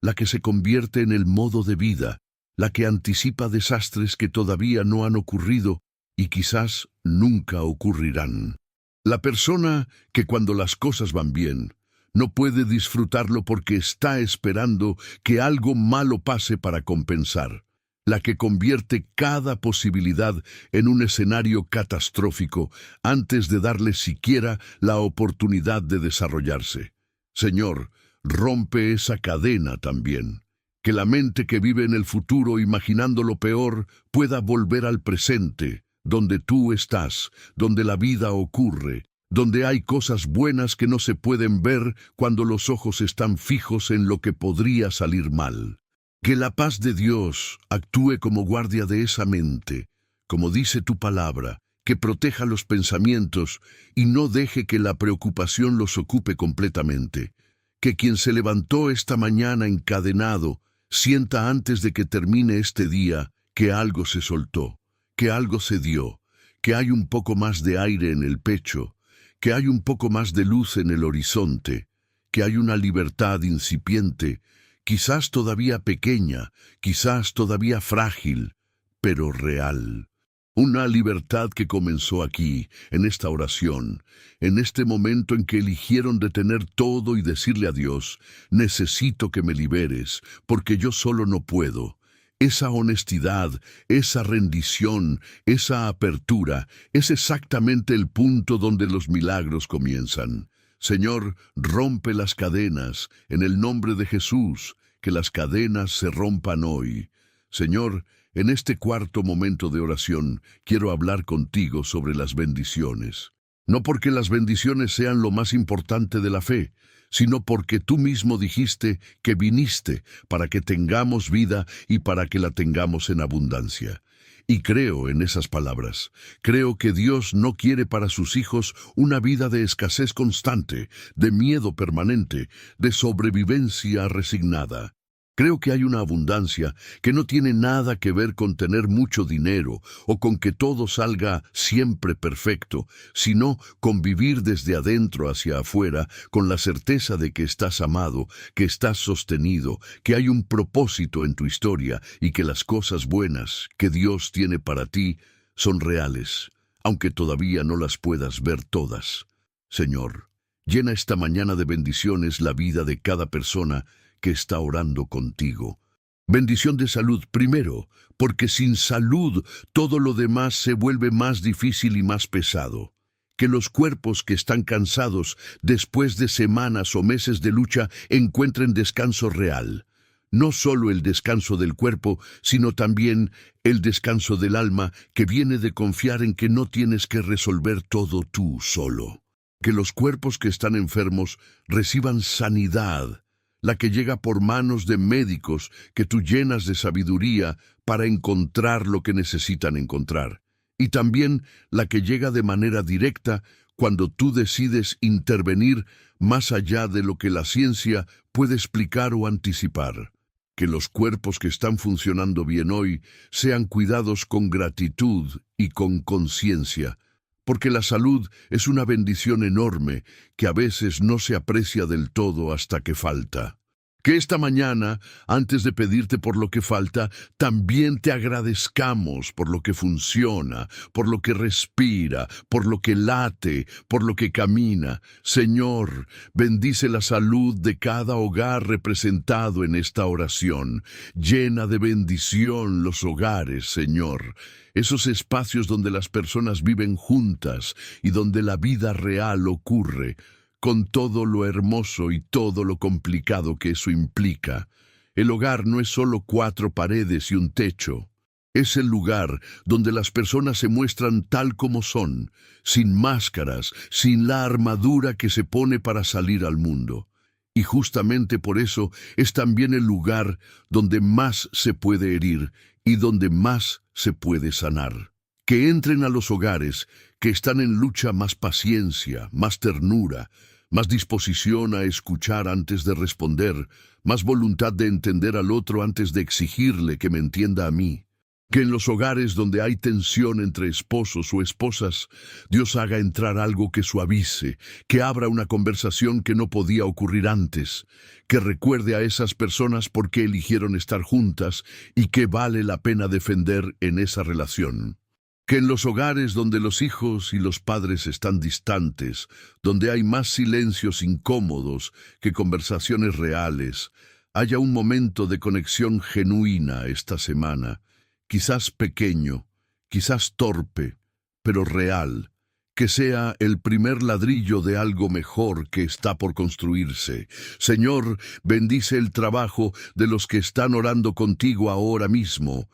la que se convierte en el modo de vida, la que anticipa desastres que todavía no han ocurrido y quizás nunca ocurrirán. La persona que cuando las cosas van bien, no puede disfrutarlo porque está esperando que algo malo pase para compensar. La que convierte cada posibilidad en un escenario catastrófico antes de darle siquiera la oportunidad de desarrollarse. Señor, rompe esa cadena también. Que la mente que vive en el futuro imaginando lo peor pueda volver al presente, donde tú estás, donde la vida ocurre, donde hay cosas buenas que no se pueden ver cuando los ojos están fijos en lo que podría salir mal. Que la paz de Dios actúe como guardia de esa mente, como dice tu palabra, que proteja los pensamientos y no deje que la preocupación los ocupe completamente. Que quien se levantó esta mañana encadenado sienta antes de que termine este día que algo se soltó, que algo se dio, que hay un poco más de aire en el pecho, que hay un poco más de luz en el horizonte, que hay una libertad incipiente, quizás todavía pequeña, quizás todavía frágil, pero real. Una libertad que comenzó aquí, en esta oración, en este momento en que eligieron detener todo y decirle a Dios, necesito que me liberes, porque yo solo no puedo. Esa honestidad, esa rendición, esa apertura, es exactamente el punto donde los milagros comienzan. Señor, rompe las cadenas, en el nombre de Jesús, que las cadenas se rompan hoy. Señor, en este cuarto momento de oración, quiero hablar contigo sobre las bendiciones. No porque las bendiciones sean lo más importante de la fe, sino porque tú mismo dijiste que viniste para que tengamos vida y para que la tengamos en abundancia. Y creo en esas palabras. Creo que Dios no quiere para sus hijos una vida de escasez constante, de miedo permanente, de sobrevivencia resignada. Creo que hay una abundancia que no tiene nada que ver con tener mucho dinero o con que todo salga siempre perfecto, sino con vivir desde adentro hacia afuera con la certeza de que estás amado, que estás sostenido, que hay un propósito en tu historia y que las cosas buenas que Dios tiene para ti son reales, aunque todavía no las puedas ver todas. Señor, llena esta mañana de bendiciones la vida de cada persona que está orando contigo. Bendición de salud primero, porque sin salud todo lo demás se vuelve más difícil y más pesado. Que los cuerpos que están cansados después de semanas o meses de lucha encuentren descanso real. No solo el descanso del cuerpo, sino también el descanso del alma que viene de confiar en que no tienes que resolver todo tú solo. Que los cuerpos que están enfermos reciban sanidad, la que llega por manos de médicos que tú llenas de sabiduría para encontrar lo que necesitan encontrar. Y también la que llega de manera directa cuando tú decides intervenir más allá de lo que la ciencia puede explicar o anticipar. Que los cuerpos que están funcionando bien hoy sean cuidados con gratitud y con conciencia, porque la salud es una bendición enorme que a veces no se aprecia del todo hasta que falta. Que esta mañana, antes de pedirte por lo que falta, también te agradezcamos por lo que funciona, por lo que respira, por lo que late, por lo que camina. Señor, bendice la salud de cada hogar representado en esta oración. Llena de bendición los hogares, Señor. Esos espacios donde las personas viven juntas y donde la vida real ocurre, con todo lo hermoso y todo lo complicado que eso implica. El hogar no es solo 4 paredes y un techo. Es el lugar donde las personas se muestran tal como son, sin máscaras, sin la armadura que se pone para salir al mundo. Y justamente por eso es también el lugar donde más se puede herir y donde más se puede sanar. Que entren a los hogares que están en lucha más paciencia, más ternura, más disposición a escuchar antes de responder, más voluntad de entender al otro antes de exigirle que me entienda a mí. Que en los hogares donde hay tensión entre esposos o esposas, Dios haga entrar algo que suavice, que abra una conversación que no podía ocurrir antes, que recuerde a esas personas por qué eligieron estar juntas y que vale la pena defender en esa relación. Que en los hogares donde los hijos y los padres están distantes, donde hay más silencios incómodos que conversaciones reales, haya un momento de conexión genuina esta semana, quizás pequeño, quizás torpe, pero real, que sea el primer ladrillo de algo mejor que está por construirse. Señor, bendice el trabajo de los que están orando contigo ahora mismo,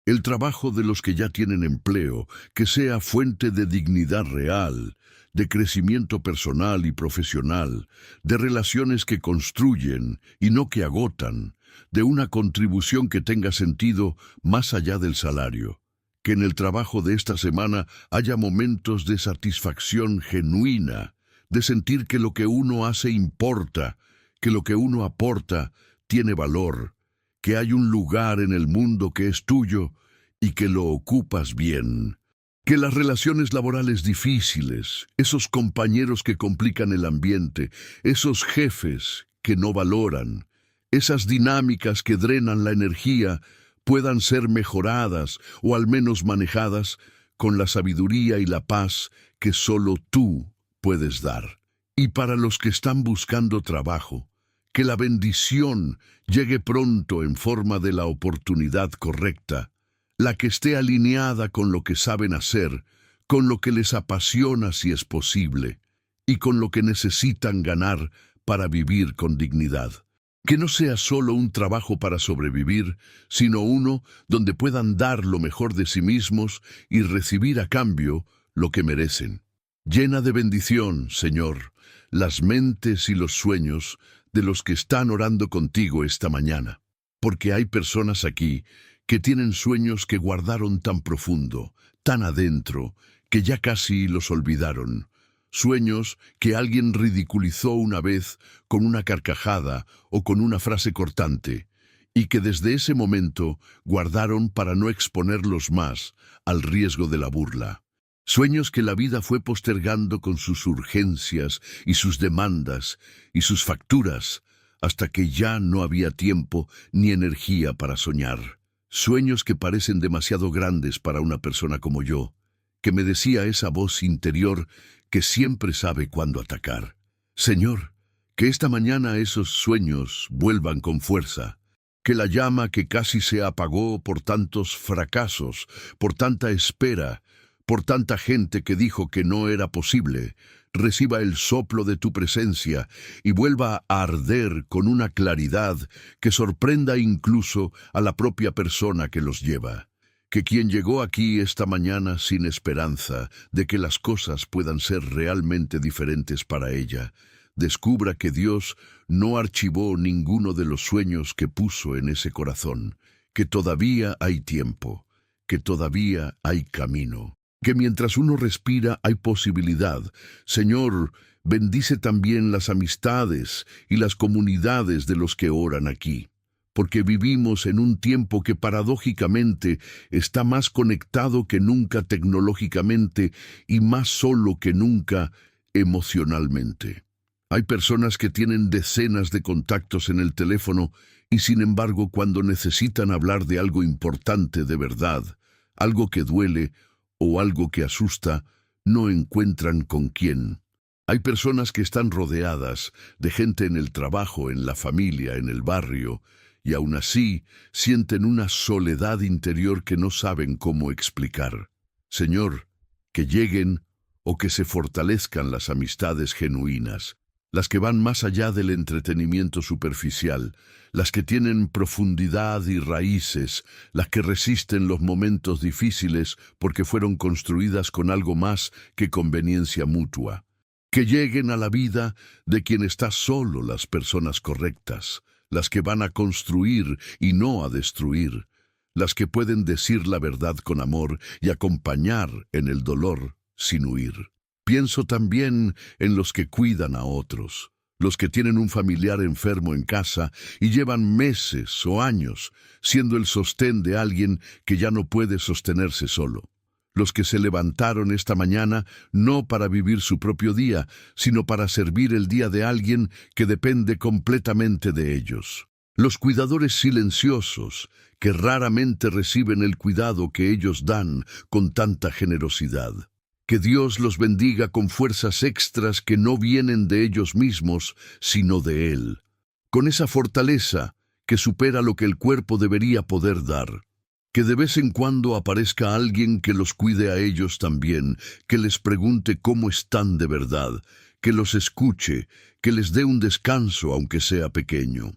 el trabajo de los que ya tienen empleo, que sea fuente de dignidad real, de crecimiento personal y profesional, de relaciones que construyen y no que agotan, de una contribución que tenga sentido más allá del salario. Que en el trabajo de esta semana haya momentos de satisfacción genuina, de sentir que lo que uno hace importa, que lo que uno aporta tiene valor, que hay un lugar en el mundo que es tuyo y que lo ocupas bien. Que las relaciones laborales difíciles, esos compañeros que complican el ambiente, esos jefes que no valoran, esas dinámicas que drenan la energía, puedan ser mejoradas o al menos manejadas con la sabiduría y la paz que solo tú puedes dar. Y para los que están buscando trabajo, que la bendición llegue pronto en forma de la oportunidad correcta, la que esté alineada con lo que saben hacer, con lo que les apasiona si es posible, y con lo que necesitan ganar para vivir con dignidad. Que no sea solo un trabajo para sobrevivir, sino uno donde puedan dar lo mejor de sí mismos y recibir a cambio lo que merecen. Llena de bendición, Señor, las mentes y los sueños de los que están orando contigo esta mañana, porque hay personas aquí que tienen sueños que guardaron tan profundo, tan adentro, que ya casi los olvidaron. Sueños que alguien ridiculizó una vez con una carcajada o con una frase cortante, y que desde ese momento guardaron para no exponerlos más al riesgo de la burla. Sueños que la vida fue postergando con sus urgencias y sus demandas y sus facturas, hasta que ya no había tiempo ni energía para soñar. Sueños que parecen demasiado grandes para una persona como yo, que me decía esa voz interior que siempre sabe cuándo atacar. Señor, que esta mañana esos sueños vuelvan con fuerza, que la llama que casi se apagó por tantos fracasos, por tanta espera, por tanta gente que dijo que no era posible, reciba el soplo de tu presencia y vuelva a arder con una claridad que sorprenda incluso a la propia persona que los lleva. Que quien llegó aquí esta mañana sin esperanza de que las cosas puedan ser realmente diferentes para ella, descubra que Dios no archivó ninguno de los sueños que puso en ese corazón, que todavía hay tiempo, que todavía hay camino, que mientras uno respira hay posibilidad. Señor, bendice también las amistades y las comunidades de los que oran aquí, porque vivimos en un tiempo que paradójicamente está más conectado que nunca tecnológicamente y más solo que nunca emocionalmente. Hay personas que tienen decenas de contactos en el teléfono y sin embargo cuando necesitan hablar de algo importante de verdad, algo que duele o algo que asusta, no encuentran con quién. Hay personas que están rodeadas de gente en el trabajo, en la familia, en el barrio, y aún así sienten una soledad interior que no saben cómo explicar. Señor, que lleguen o que se fortalezcan las amistades genuinas, las que van más allá del entretenimiento superficial, las que tienen profundidad y raíces, las que resisten los momentos difíciles porque fueron construidas con algo más que conveniencia mutua. Que lleguen a la vida de quien está solo las personas correctas, las que van a construir y no a destruir, las que pueden decir la verdad con amor y acompañar en el dolor sin huir. Pienso también en los que cuidan a otros, los que tienen un familiar enfermo en casa y llevan meses o años siendo el sostén de alguien que ya no puede sostenerse solo. Los que se levantaron esta mañana no para vivir su propio día, sino para servir el día de alguien que depende completamente de ellos. Los cuidadores silenciosos, que raramente reciben el cuidado que ellos dan con tanta generosidad. Que Dios los bendiga con fuerzas extras que no vienen de ellos mismos, sino de Él. Con esa fortaleza que supera lo que el cuerpo debería poder dar. Que de vez en cuando aparezca alguien que los cuide a ellos también, que les pregunte cómo están de verdad, que los escuche, que les dé un descanso aunque sea pequeño.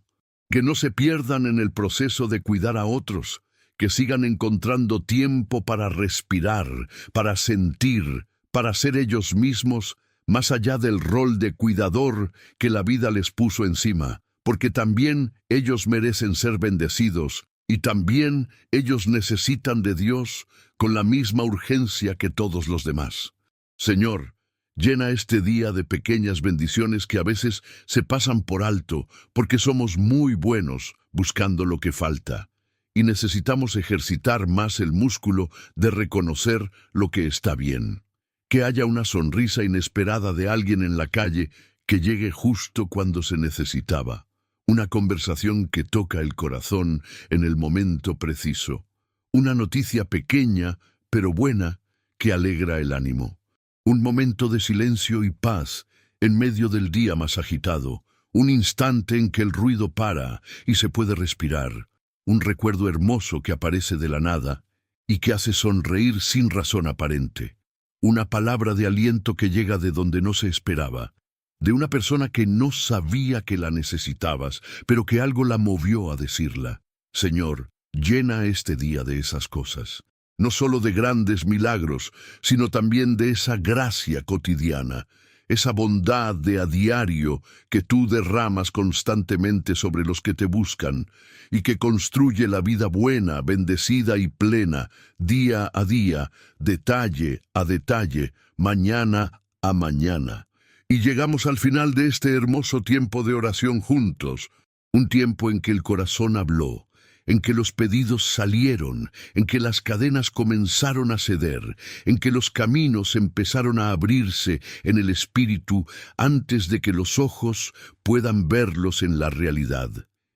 Que no se pierdan en el proceso de cuidar a otros, que sigan encontrando tiempo para respirar, para sentir, para ser ellos mismos, más allá del rol de cuidador que la vida les puso encima, porque también ellos merecen ser bendecidos, y también ellos necesitan de Dios con la misma urgencia que todos los demás. Señor, llena este día de pequeñas bendiciones que a veces se pasan por alto porque somos muy buenos buscando lo que falta. Y necesitamos ejercitar más el músculo de reconocer lo que está bien. Que haya una sonrisa inesperada de alguien en la calle que llegue justo cuando se necesitaba. Una conversación que toca el corazón en el momento preciso. Una noticia pequeña, pero buena, que alegra el ánimo. Un momento de silencio y paz en medio del día más agitado. Un instante en que el ruido para y se puede respirar. Un recuerdo hermoso que aparece de la nada y que hace sonreír sin razón aparente. Una palabra de aliento que llega de donde no se esperaba. De una persona que no sabía que la necesitabas, pero que algo la movió a decirla. Señor, llena este día de esas cosas. No solo de grandes milagros, sino también de esa gracia cotidiana, esa bondad de a diario que tú derramas constantemente sobre los que te buscan y que construye la vida buena, bendecida y plena, día a día, detalle a detalle, mañana a mañana. Y llegamos al final de este hermoso tiempo de oración juntos, un tiempo en que el corazón habló, en que los pedidos salieron, en que las cadenas comenzaron a ceder, en que los caminos empezaron a abrirse en el espíritu antes de que los ojos puedan verlos en la realidad.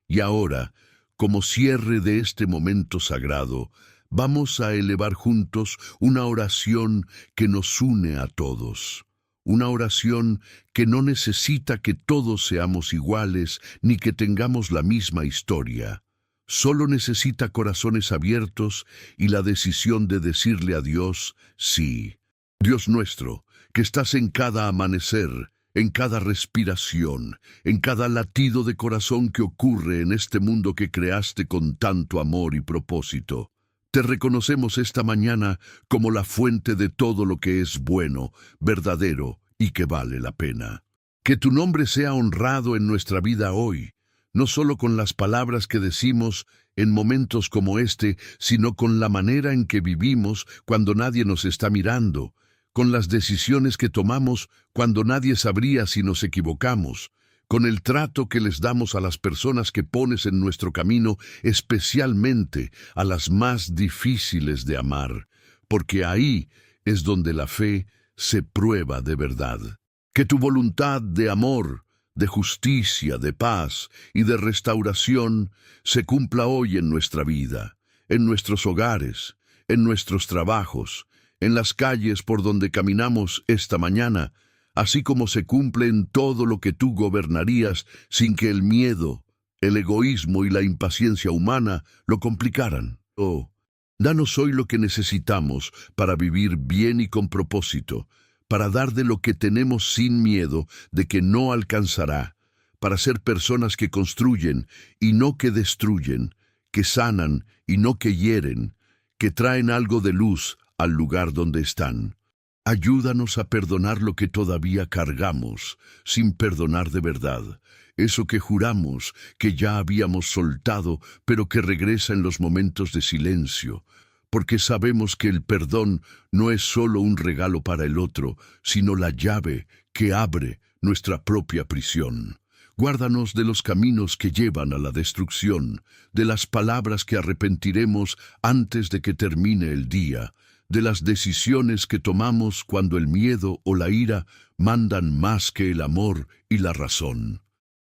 Y ahora, como cierre de este momento sagrado, vamos a elevar juntos una oración que nos une a todos. Una oración que no necesita que todos seamos iguales ni que tengamos la misma historia. Solo necesita corazones abiertos y la decisión de decirle a Dios sí. Dios nuestro, que estás en cada amanecer, en cada respiración, en cada latido de corazón que ocurre en este mundo que creaste con tanto amor y propósito. Te reconocemos esta mañana como la fuente de todo lo que es bueno, verdadero y que vale la pena. Que tu nombre sea honrado en nuestra vida hoy, no solo con las palabras que decimos en momentos como este, sino con la manera en que vivimos cuando nadie nos está mirando, con las decisiones que tomamos cuando nadie sabría si nos equivocamos, con el trato que les damos a las personas que pones en nuestro camino, especialmente a las más difíciles de amar, porque ahí es donde la fe se prueba de verdad. Que tu voluntad de amor, de justicia, de paz y de restauración se cumpla hoy en nuestra vida, en nuestros hogares, en nuestros trabajos, en las calles por donde caminamos esta mañana, así como se cumple en todo lo que tú gobernarías sin que el miedo, el egoísmo y la impaciencia humana lo complicaran. Oh, danos hoy lo que necesitamos para vivir bien y con propósito, para dar de lo que tenemos sin miedo de que no alcanzará, para ser personas que construyen y no que destruyen, que sanan y no que hieren, que traen algo de luz al lugar donde están. Ayúdanos a perdonar lo que todavía cargamos, sin perdonar de verdad, eso que juramos que ya habíamos soltado, pero que regresa en los momentos de silencio, porque sabemos que el perdón no es solo un regalo para el otro, sino la llave que abre nuestra propia prisión. Guárdanos de los caminos que llevan a la destrucción, de las palabras que arrepentiremos antes de que termine el día, de las decisiones que tomamos cuando el miedo o la ira mandan más que el amor y la razón.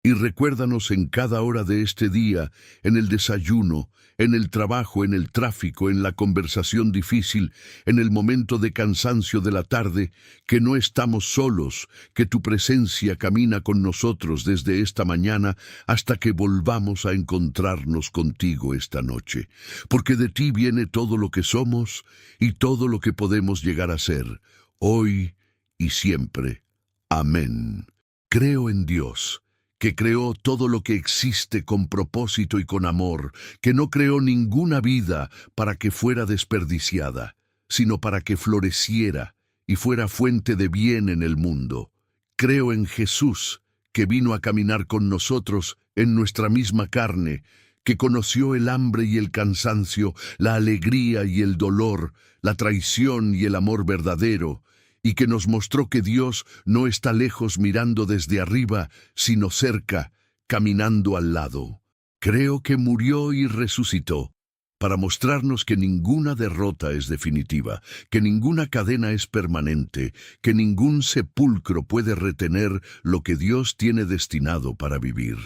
Y recuérdanos en cada hora de este día, en el desayuno, en el trabajo, en el tráfico, en la conversación difícil, en el momento de cansancio de la tarde, que no estamos solos, que tu presencia camina con nosotros desde esta mañana hasta que volvamos a encontrarnos contigo esta noche. Porque de ti viene todo lo que somos y todo lo que podemos llegar a ser, hoy y siempre. Amén. Creo en Dios, que creó todo lo que existe con propósito y con amor, que no creó ninguna vida para que fuera desperdiciada, sino para que floreciera y fuera fuente de bien en el mundo. Creo en Jesús, que vino a caminar con nosotros en nuestra misma carne, que conoció el hambre y el cansancio, la alegría y el dolor, la traición y el amor verdadero, y que nos mostró que Dios no está lejos mirando desde arriba, sino cerca, caminando al lado. Creo que murió y resucitó, para mostrarnos que ninguna derrota es definitiva, que ninguna cadena es permanente, que ningún sepulcro puede retener lo que Dios tiene destinado para vivir.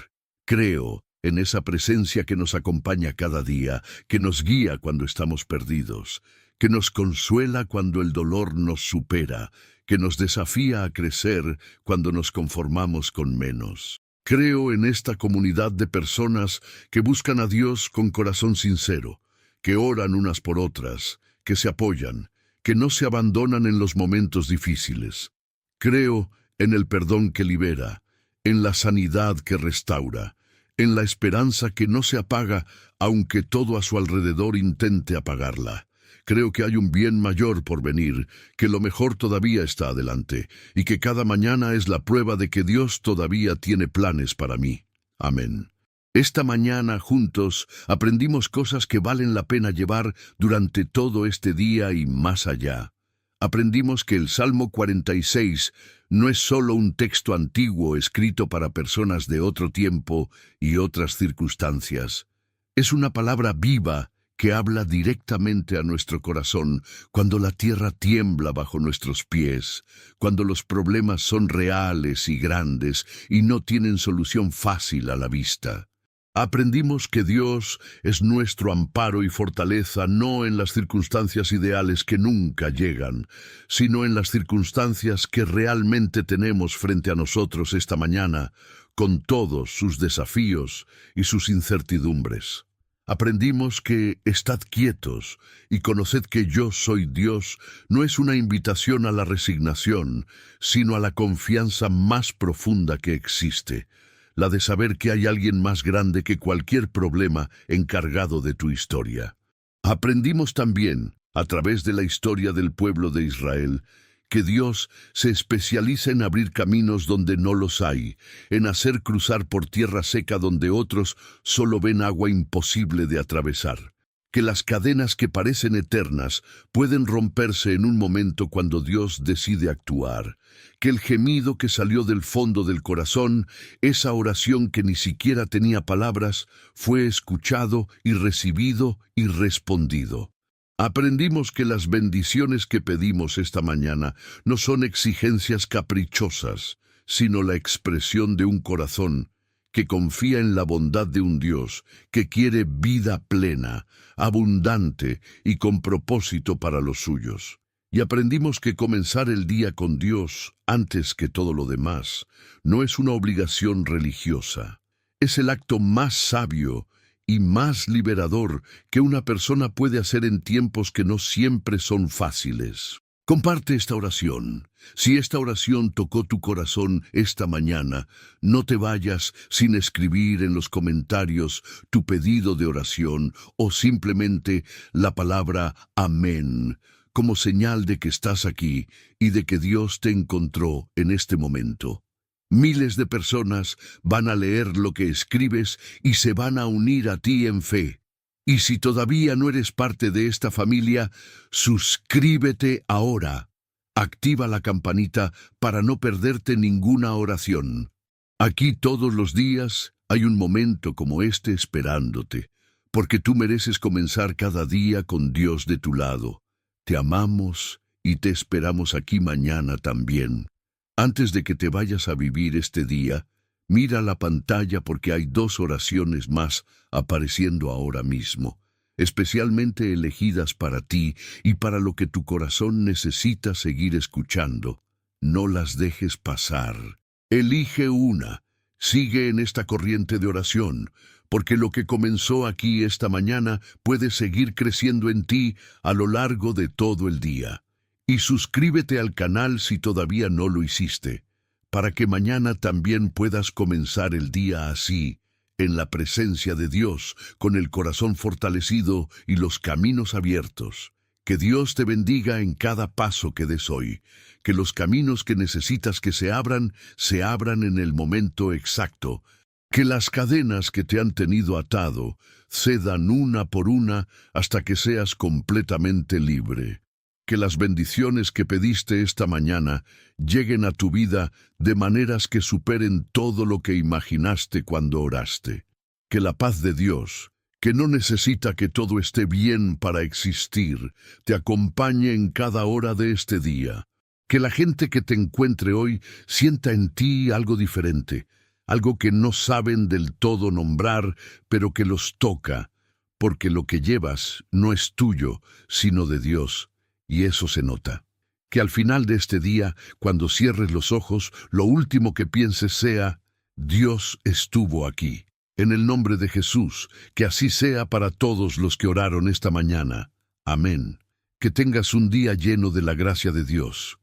Creo en esa presencia que nos acompaña cada día, que nos guía cuando estamos perdidos, que nos consuela cuando el dolor nos supera, que nos desafía a crecer cuando nos conformamos con menos. Creo en esta comunidad de personas que buscan a Dios con corazón sincero, que oran unas por otras, que se apoyan, que no se abandonan en los momentos difíciles. Creo en el perdón que libera, en la sanidad que restaura, en la esperanza que no se apaga aunque todo a su alrededor intente apagarla. Creo que hay un bien mayor por venir, que lo mejor todavía está adelante, y que cada mañana es la prueba de que Dios todavía tiene planes para mí. Amén. Esta mañana, juntos, aprendimos cosas que valen la pena llevar durante todo este día y más allá. Aprendimos que el Salmo 46 no es solo un texto antiguo escrito para personas de otro tiempo y otras circunstancias. Es una palabra viva que habla directamente a nuestro corazón cuando la tierra tiembla bajo nuestros pies, cuando los problemas son reales y grandes y no tienen solución fácil a la vista. Aprendimos que Dios es nuestro amparo y fortaleza no en las circunstancias ideales que nunca llegan, sino en las circunstancias que realmente tenemos frente a nosotros esta mañana, con todos sus desafíos y sus incertidumbres. Aprendimos que estad quietos y conoced que yo soy Dios no es una invitación a la resignación, sino a la confianza más profunda que existe, la de saber que hay alguien más grande que cualquier problema encargado de tu historia. Aprendimos también, a través de la historia del pueblo de Israel, que Dios se especializa en abrir caminos donde no los hay, en hacer cruzar por tierra seca donde otros solo ven agua imposible de atravesar, que las cadenas que parecen eternas pueden romperse en un momento cuando Dios decide actuar, que el gemido que salió del fondo del corazón, esa oración que ni siquiera tenía palabras, fue escuchado y recibido y respondido. Aprendimos que las bendiciones que pedimos esta mañana no son exigencias caprichosas, sino la expresión de un corazón que confía en la bondad de un Dios que quiere vida plena, abundante y con propósito para los suyos. Y aprendimos que comenzar el día con Dios, antes que todo lo demás, no es una obligación religiosa. Es el acto más sabio y más liberador que una persona puede hacer en tiempos que no siempre son fáciles. Comparte esta oración. Si esta oración tocó tu corazón esta mañana, no te vayas sin escribir en los comentarios tu pedido de oración o simplemente la palabra amén, como señal de que estás aquí y de que Dios te encontró en este momento. Miles de personas van a leer lo que escribes y se van a unir a ti en fe. Y si todavía no eres parte de esta familia, suscríbete ahora. Activa la campanita para no perderte ninguna oración. Aquí todos los días hay un momento como este esperándote, porque tú mereces comenzar cada día con Dios de tu lado. Te amamos y te esperamos aquí mañana también. Antes de que te vayas a vivir este día, mira la pantalla porque hay 2 oraciones más apareciendo ahora mismo, especialmente elegidas para ti y para lo que tu corazón necesita seguir escuchando. No las dejes pasar. Elige una. Sigue en esta corriente de oración, porque lo que comenzó aquí esta mañana puede seguir creciendo en ti a lo largo de todo el día. Y suscríbete al canal si todavía no lo hiciste, para que mañana también puedas comenzar el día así, en la presencia de Dios, con el corazón fortalecido y los caminos abiertos. Que Dios te bendiga en cada paso que des hoy, que los caminos que necesitas que se abran en el momento exacto, que las cadenas que te han tenido atado cedan una por una hasta que seas completamente libre. Que las bendiciones que pediste esta mañana lleguen a tu vida de maneras que superen todo lo que imaginaste cuando oraste. Que la paz de Dios, que no necesita que todo esté bien para existir, te acompañe en cada hora de este día. Que la gente que te encuentre hoy sienta en ti algo diferente, algo que no saben del todo nombrar, pero que los toca, porque lo que llevas no es tuyo, sino de Dios. Y eso se nota. Que al final de este día, cuando cierres los ojos, lo último que pienses sea, Dios estuvo aquí. En el nombre de Jesús, que así sea para todos los que oraron esta mañana. Amén. Que tengas un día lleno de la gracia de Dios.